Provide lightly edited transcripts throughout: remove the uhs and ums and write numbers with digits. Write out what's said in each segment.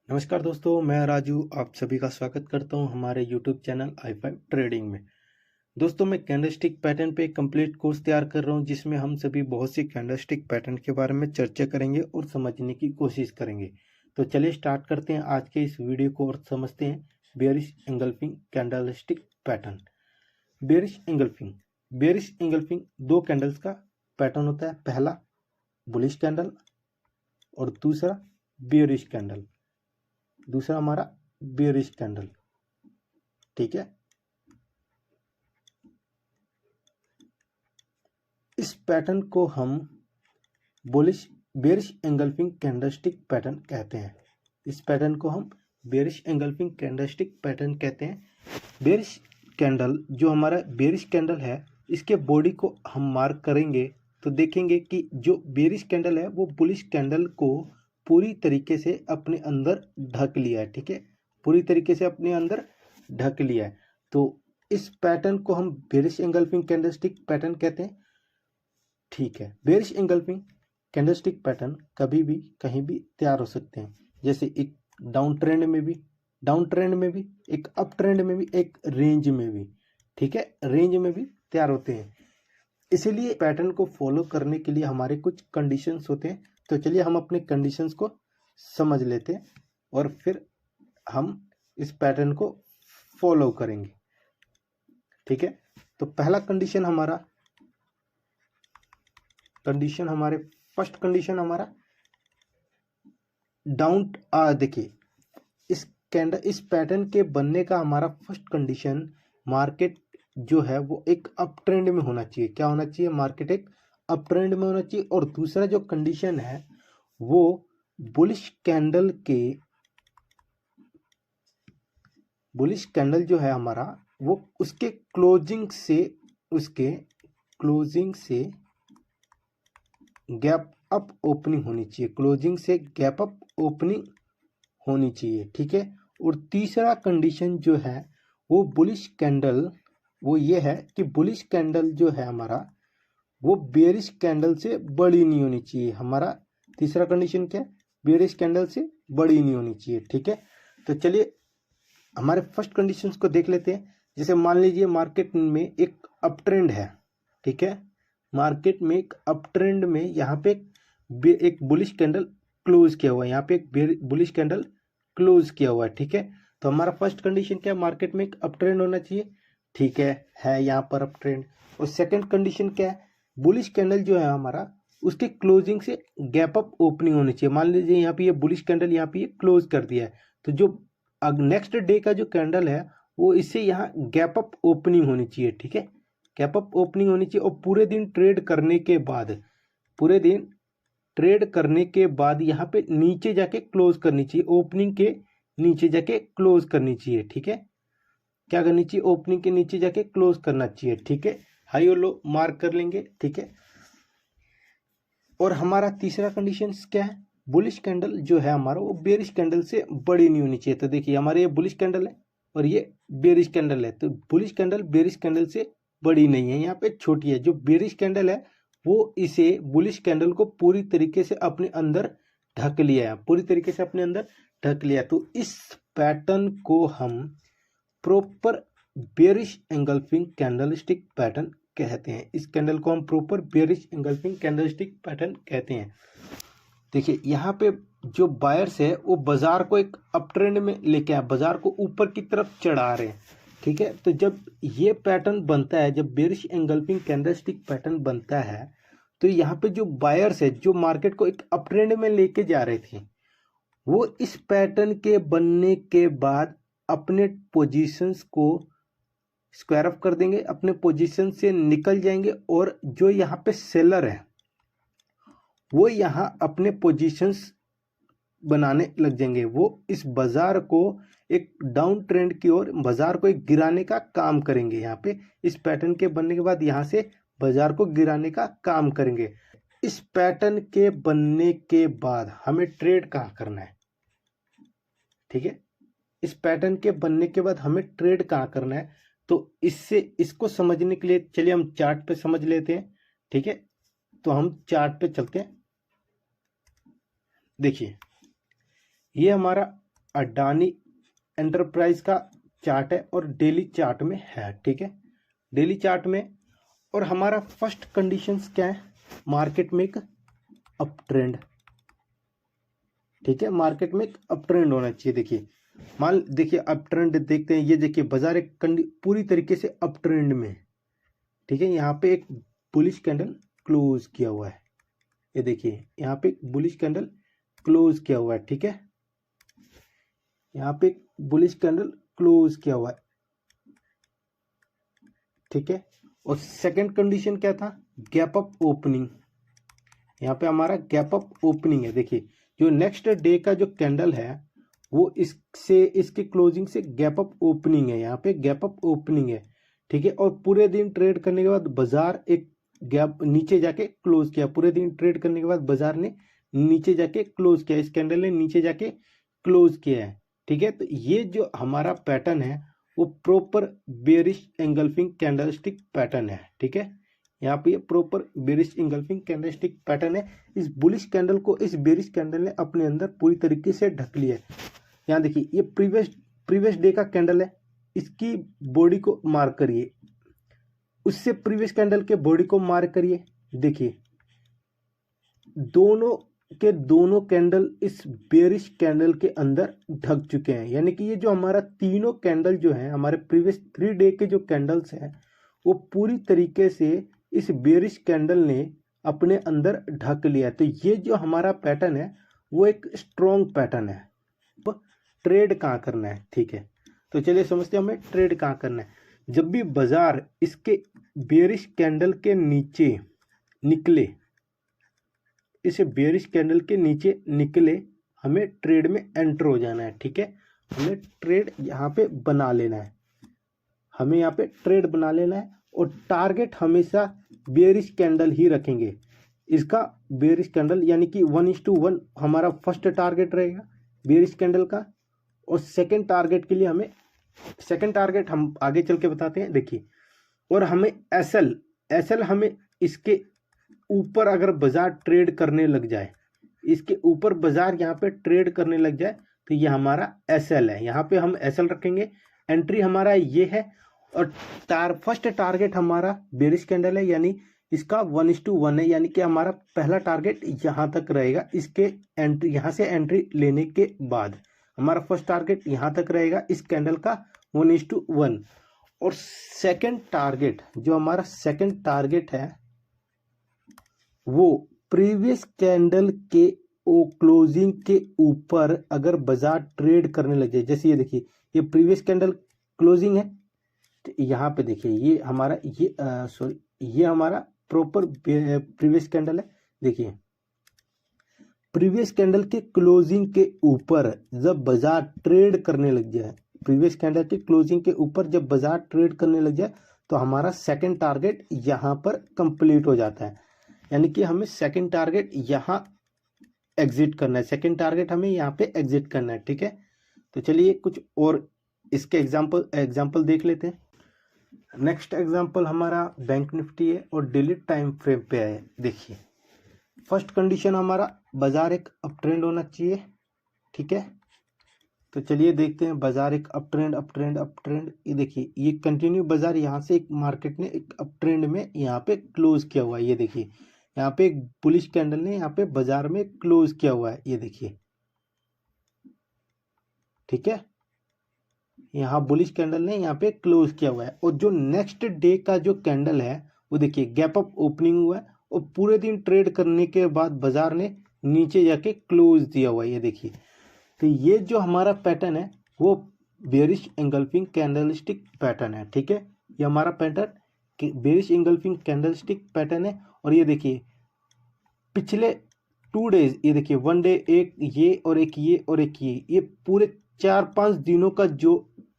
नमस्कार दोस्तों, मैं राजू आप सभी का स्वागत करता हूं हमारे YouTube चैनल i5 ट्रेडिंग में। दोस्तों, मैं कैंडलस्टिक पैटर्न पे एक कंप्लीट कोर्स तैयार कर रहा हूं जिसमें हम सभी बहुत सी कैंडलस्टिक पैटर्न के बारे में चर्चा करेंगे और समझने की कोशिश करेंगे। तो चलिए स्टार्ट करते हैं आज के इस वीडियो को और समझते हैं bearish engulfing candlestick pattern. Bearish engulfing दो कैंडल्स का पैटर्न होता है। पहला बुलिश कैंडल और दूसरा बेयरिश कैंडल। दूसरा हमारा बेयरिश कैंडल, ठीक है। इस पैटर्न को हम बेयरिश एंगल्फिंग कैंडलस्टिक पैटर्न कहते हैं। इस पैटर्न को हम बेयरिश एंगल्फिंग कैंडलस्टिक पैटर्न कहते हैं। बेयरिश कैंडल जो हमारा बेयरिश कैंडल है, इसके बॉडी को हम मार्क करेंगे तो देखेंगे कि जो बेयरिश कैंडल है वो बुलिश कैंडल को पूरी तरीके से अपने अंदर ढक लिया है, ठीक है। पूरी तरीके से अपने अंदर ढक लिया है। तो इस पैटर्न को हम बेयरिश एंगल्फिंग कैंडलस्टिक पैटर्न कहते हैं, ठीक है। बेयरिश एंगल्फिंग कैंडलस्टिक पैटर्न कभी भी कहीं भी तैयार हो सकते हैं, जैसे एक डाउन ट्रेंड में भी, एक अप ट्रेंड में भी, एक रेंज में भी, ठीक है। रेंज में भी तैयार होते हैं। इसीलिए पैटर्न को फॉलो करने के लिए हमारे कुछ कंडीशंस होते हैं। तो चलिए हम अपने कंडीशंस को समझ लेते हैं और फिर हम इस पैटर्न को फॉलो करेंगे, ठीक है। तो पहला फर्स्ट कंडीशन हमारा डाउन, देखिए इस पैटर्न के बनने का हमारा फर्स्ट कंडीशन, मार्केट जो है वो एक अप ट्रेंड में होना चाहिए। क्या होना चाहिए? मार्केट एक अप ट्रेंड में होना चाहिए। और दूसरा जो कंडीशन है वो बुलिश कैंडल जो है हमारा, वो उसके क्लोजिंग से गैप अप ओपनिंग होनी चाहिए। क्लोजिंग से गैप अप ओपनिंग होनी चाहिए, ठीक है। और तीसरा कंडीशन जो है वो बुलिश कैंडल, वो ये है कि बुलिश कैंडल जो है हमारा वो बेयरिश कैंडल से बड़ी नहीं होनी चाहिए। हमारा तीसरा कंडीशन क्या है? बेयरिश कैंडल से बड़ी नहीं होनी चाहिए, ठीक है। तो चलिए हमारे फर्स्ट कंडीशंस को देख लेते हैं। जैसे मान लीजिए मार्केट में एक अप ट्रेंड है, ठीक है। मार्केट में एक अप ट्रेंड में यहाँ पे एक बुलिश कैंडल क्लोज किया हुआ है, यहाँ पे एक बुलिश कैंडल क्लोज किया हुआ है, ठीक है। तो हमारा फर्स्ट कंडीशन क्या है? मार्केट में एक अप ट्रेंड होना चाहिए, ठीक है यहाँ पर अप ट्रेंड। और सेकंड कंडीशन क्या है? बुलिश कैंडल जो है हमारा, उसके क्लोजिंग से गैप अप ओपनिंग होनी चाहिए। मान लीजिए यहाँ पे ये बुलिश कैंडल यहाँ पे क्लोज कर दिया है, तो जो नेक्स्ट डे का जो कैंडल है वो इससे यहाँ गैप अप ओपनिंग होनी चाहिए, ठीक है। गैप अप ओपनिंग होनी चाहिए। और पूरे दिन ट्रेड करने के बाद यहाँ पे नीचे जाके क्लोज करनी चाहिए, ओपनिंग के नीचे जाके क्लोज करनी चाहिए, ठीक है। क्या करनी चाहिए? ओपनिंग के नीचे जाके क्लोज करना चाहिए, ठीक है। हाई और लो मार्क कर लेंगे, ठीक है। और हमारा तीसरा कंडीशन क्या है? बुलिश कैंडल जो है हमारा वो बेयरिश कैंडल से बड़ी नहीं होनी चाहिए। तो देखिए हमारे ये बुलिश कैंडल है और ये बेयरिश कैंडल है, तो बुलिश कैंडल बेयरिश कैंडल से बड़ी नहीं है, यहाँ पे छोटी है। जो बेयरिश कैंडल है वो इसे बुलिश कैंडल को पूरी तरीके से अपने अंदर ढक लिया है, तो इस पैटर्न को हम proper bearish engulfing candlestick pattern कहते हैं। इस कैंडल को हम proper bearish engulfing candlestick pattern कहते हैं। देखिए यहाँ पे जो बायर्स है वो बाजार को एक अप ट्रेंड में लेके आए, बाजार को ऊपर की तरफ चढ़ा रहे हैं, ठीक है। तो जब ये पैटर्न बनता है, जब बेयरिश एंगल्फिंग कैंडलस्टिक पैटर्न बनता है, तो यहाँ पे जो बायर्स है जो मार्केट को एक अप ट्रेंड में लेके जा रहे थे, वो इस पैटर्न के बनने के बाद अपने पोजीशंस को स्क्वायर अप कर देंगे, अपने पोजीशन से निकल जाएंगे। और जो यहाँ पे सेलर है वो यहाँ अपने पोजीशंस बनाने लग जाएंगे। वो इस बाजार को एक डाउन ट्रेंड की ओर, बाजार को एक गिराने का काम करेंगे। यहाँ पे इस पैटर्न के बनने के बाद यहाँ से बाजार को गिराने का काम करेंगे। इस पैटर्न के बनने के बाद हमें ट्रेड कहाँ करना है, ठीक है। इस पैटर्न के बनने के बाद हमें ट्रेड कहाँ करना है, तो इसको समझने के लिए चलिए हम चार्ट पे समझ लेते हैं, ठीक है। तो हम चार्ट पे चलते हैं। देखिए ये हमारा अडानी एंटरप्राइज का चार्ट है और डेली चार्ट में है, ठीक है, डेली चार्ट में। और हमारा फर्स्ट कंडीशंस क्या है, मार्केट में एक अप ट्रेंड, ठीक है, मार्केट में एक अप ट्रेंड होना चाहिए। देखिए देखिए अप ट्रेंड देखते हैं, ये देखिए बाजार एक पूरी तरीके से अप ट्रेंड में है, ठीक है। यहाँ पे एक बुलिश कैंडल क्लोज किया हुआ है, ये देखिए यहाँ पे एक बुलिश कैंडल क्लोज किया हुआ है, ठीक है, यहाँ पे एक बुलिश कैंडल क्लोज किया हुआ है, ठीक है। और सेकंड कंडीशन क्या था, गैप अप ओपनिंग, यहाँ पे हमारा गैप अप ओपनिंग है। देखिए जो नेक्स्ट डे का जो कैंडल है वो इससे इसके क्लोजिंग से गैप अप ओपनिंग है, यहाँ पे गैप अप ओपनिंग है, ठीक है। और पूरे दिन ट्रेड करने के बाद बाजार एक गैप नीचे जाके क्लोज किया, पूरे दिन ट्रेड करने के बाद बाजार ने नीचे जाके क्लोज किया, इस कैंडल ने नीचे जाके क्लोज किया है, ठीक है। तो ये जो हमारा पैटर्न है वो proper bearish engulfing candlestick pattern है, ठीक है। यहाँ पे ये proper bearish engulfing candlestick pattern है। इस बुलिश कैंडल को इस बेरिश कैंडल ने अपने अंदर पूरी तरीके से ढक लिया है। यहाँ देखिए ये प्रीवियस डे का कैंडल है, इसकी बॉडी को मार्क करिए, उससे प्रीवियस कैंडल के बॉडी को मार्क करिए। देखिए दोनों के दोनों कैंडल इस बेरिश कैंडल के अंदर ढक चुके हैं, यानी कि ये जो हमारा तीनों कैंडल जो है हमारे प्रीवियस 3 डे के जो कैंडल्स हैं वो पूरी तरीके से इस बेरिश कैंडल ने अपने अंदर ढक लिया। तो ये जो हमारा पैटर्न है वो एक स्ट्रॉन्ग पैटर्न है। ट्रेड कहाँ करना है, ठीक है, तो चलिए समझते हैं हमें ट्रेड कहाँ करना है। जब भी बाजार इसके बेरिश कैंडल के नीचे निकले, इस बेरिश कैंडल के नीचे निकले, हमें ट्रेड में एंटर हो जाना है, ठीक है। हमें ट्रेड यहाँ पे बना लेना है, हमें यहाँ पे ट्रेड बना लेना है। और टारगेट हमेशा बेरिश कैंडल ही रखेंगे, इसका बेरिश कैंडल यानी कि 1:1 हमारा फर्स्ट टारगेट रहेगा बेरिश कैंडल का। और सेकंड टारगेट के लिए हमें सेकंड टारगेट हम आगे चल के बताते हैं, देखिए। और हमें एसएल हमें इसके ऊपर अगर बाजार ट्रेड करने लग जाए, इसके ऊपर बाजार यहाँ पे ट्रेड करने लग जाए तो ये हमारा एसएल है, यहाँ पे हम एसएल रखेंगे। एंट्री हमारा ये है और फर्स्ट टारगेट हमारा बेरिश कैंडल है, यानी इसका 1:1 है, यानी कि हमारा पहला टारगेट यहाँ तक रहेगा। इसके एंट्री यहाँ से एंट्री लेने के बाद हमारा फर्स्ट टारगेट यहाँ तक रहेगा इस कैंडल का 1:1। और सेकंड टारगेट जो हमारा सेकंड टारगेट है वो प्रीवियस कैंडल के क्लोजिंग के ऊपर अगर बाजार ट्रेड करने लग जाए, जैसे ये देखिए ये प्रीवियस कैंडल क्लोजिंग है, तो यहाँ पे देखिए ये हमारा ये हमारा प्रॉपर प्रीवियस कैंडल है। देखिए प्रीवियस कैंडल के क्लोजिंग के ऊपर जब बाजार ट्रेड करने लग जाए, प्रीवियस कैंडल के क्लोजिंग के ऊपर जब बाजार ट्रेड करने लग जाए तो हमारा सेकंड टारगेट यहाँ पर कंप्लीट हो जाता है, यानी कि हमें सेकंड टारगेट यहाँ एग्जिट करना है, सेकंड टारगेट हमें यहाँ पे एग्जिट करना है, ठीक है। तो चलिए कुछ और इसके एग्जाम्पल देख लेते हैं। नेक्स्ट एग्जाम्पल हमारा बैंक निफ्टी है और डेली टाइम फ्रेम पे है। देखिए फर्स्ट कंडीशन हमारा बाजार एक अप ट्रेंड होना चाहिए, ठीक है। तो चलिए देखते हैं बाजार एक अप ट्रेंड। ये देखिए ये कंटिन्यू बाजार यहाँ से एक मार्केट ने एक अप ट्रेंड में यहाँ पे क्लोज किया हुआ है। ये देखिए यहाँ पे एक बुलिश कैंडल ने यहाँ पे बाजार में क्लोज किया हुआ है, ये देखिए, ठीक है। यहाँ बुलिश कैंडल ने यहाँ पे क्लोज किया हुआ है। और जो नेक्स्ट डे का जो कैंडल है वो देखिए गैप अप ओपनिंग हुआ है और पूरे दिन ट्रेड करने के बाद बाजार ने नीचे जाके क्लोज दिया हुआ है, ये देखिए। तो ये जो हमारा पैटर्न है वो बेरिश एंगल्फिंग कैंडलस्टिक पैटर्न है, ठीक है। ये हमारा pattern bearish engulfing candlestick pattern है। और ये देखिए पिछले 2 डेज, ये देखिए 1 डे एक ये और एक ये और एक ये पूरे 4-5 दिनों का जो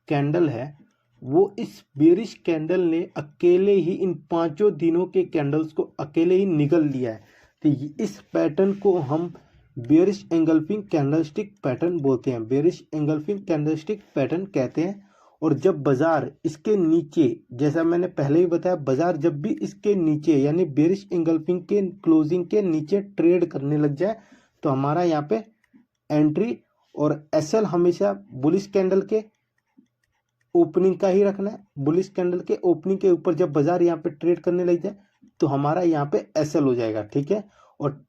कैंडल है वो इस बेरिश कैंडल ने अकेले ही इन 5 दिनों के कैंडल्स को अकेले ही निगल लिया है। तो इस पैटर्न को हम बेरिश एंगल्फिंग कैंडलस्टिक पैटर्न बोलते हैं, बेरिश एंगल्फिंग कैंडलस्टिक पैटर्न कहते हैं। और जब बाजार इसके नीचे, जैसा मैंने पहले ही बताया, बाजार जब भी इसके नीचे यानी बेरिश एंगल्फिंग के क्लोजिंग के नीचे ट्रेड करने लग जाए तो हमारा यहाँ पे एंट्री और एसएल हमेशा बुलिश कैंडल के ओपनिंग का ही रखना है। बुलिश कैंडल के ओपनिंग के ऊपर जब बाजार यहाँ पे ट्रेड करने लग जाए तो हमारा यहाँ पे एसएल हो जाएगा, ठीक है। और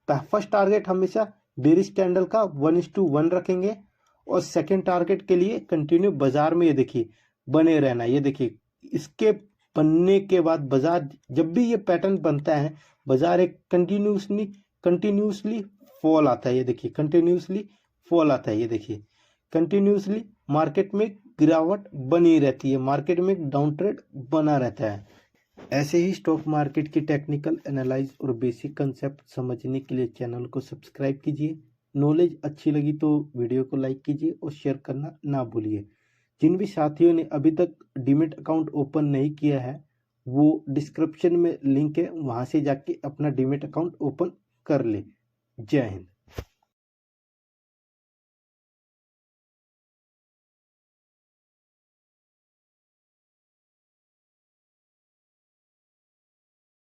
फर्स्ट टारगेट हमेशा बेरिश कैंडल का 1:1 रखेंगे और सेकंड टारगेट के लिए कंटिन्यू बाजार में ये देखिए बने रहना। ये देखिए इसके बनने के बाद बाजार जब भी ये पैटर्न बनता है बाजार एक कंटिन्यूसली फॉल आता है। ये देखिए कंटिन्यूसली फॉल आता है। ये देखिए कंटिन्यूसली मार्केट में गिरावट बनी रहती है, मार्केट में एक डाउन ट्रेड बना रहता है। ऐसे ही स्टॉक मार्केट की टेक्निकल एनालाइज और बेसिक कंसेप्ट समझने के लिए चैनल को सब्सक्राइब कीजिए। नॉलेज अच्छी लगी तो वीडियो को लाइक कीजिए और शेयर करना ना भूलिए। जिन भी साथियों ने अभी तक डीमैट अकाउंट ओपन नहीं किया है वो डिस्क्रिप्शन में लिंक है, वहां से जाके अपना डीमैट अकाउंट ओपन कर ले। जय हिंद।